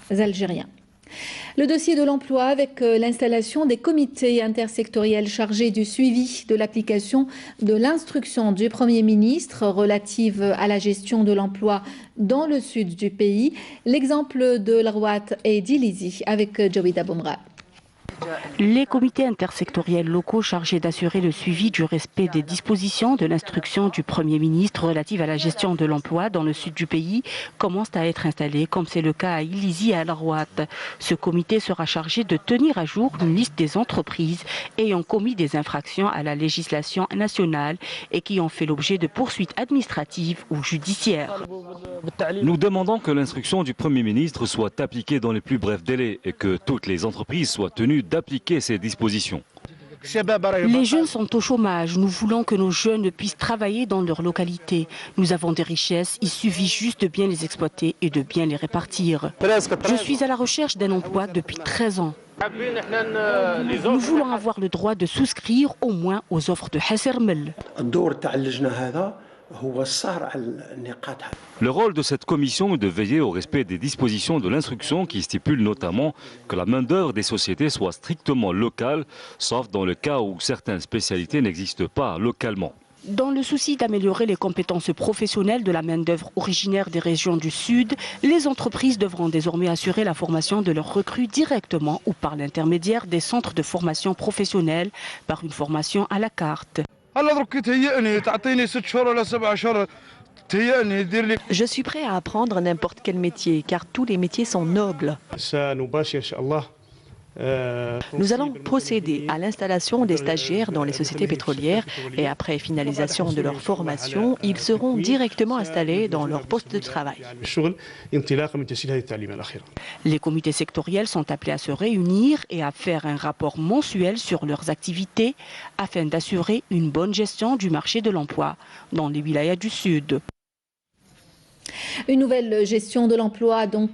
Algériens. Le dossier de l'emploi avec l'installation des comités intersectoriels chargés du suivi de l'application de l'instruction du Premier ministre relative à la gestion de l'emploi dans le sud du pays. L'exemple de l'Arwat et d'Ilizi avec Jawida Boumra. Les comités intersectoriels locaux chargés d'assurer le suivi du respect des dispositions de l'instruction du Premier ministre relative à la gestion de l'emploi dans le sud du pays commencent à être installés, comme c'est le cas à Ilizi et à Larwat. Ce comité sera chargé de tenir à jour une liste des entreprises ayant commis des infractions à la législation nationale et qui ont fait l'objet de poursuites administratives ou judiciaires. Nous demandons que l'instruction du Premier ministre soit appliquée dans les plus brefs délais et que toutes les entreprises soient tenues d'appliquer ces dispositions. Les jeunes sont au chômage. Nous voulons que nos jeunes puissent travailler dans leur localité. Nous avons des richesses, il suffit juste de bien les exploiter et de bien les répartir. Je suis à la recherche d'un emploi depuis 13 ans. Nous voulons avoir le droit de souscrire au moins aux offres de Hassermel. Le rôle de cette commission est de veiller au respect des dispositions de l'instruction qui stipule notamment que la main-d'œuvre des sociétés soit strictement locale, sauf dans le cas où certaines spécialités n'existent pas localement. Dans le souci d'améliorer les compétences professionnelles de la main-d'œuvre originaire des régions du Sud, les entreprises devront désormais assurer la formation de leurs recrues directement ou par l'intermédiaire des centres de formation professionnelle par une formation à la carte. Je suis prêt à apprendre n'importe quel métier, car tous les métiers sont nobles. Nous allons procéder à l'installation des stagiaires dans les sociétés pétrolières et après finalisation de leur formation, ils seront directement installés dans leur poste de travail. Les comités sectoriels sont appelés à se réunir et à faire un rapport mensuel sur leurs activités afin d'assurer une bonne gestion du marché de l'emploi dans les wilayas du Sud. Une nouvelle gestion de l'emploi donc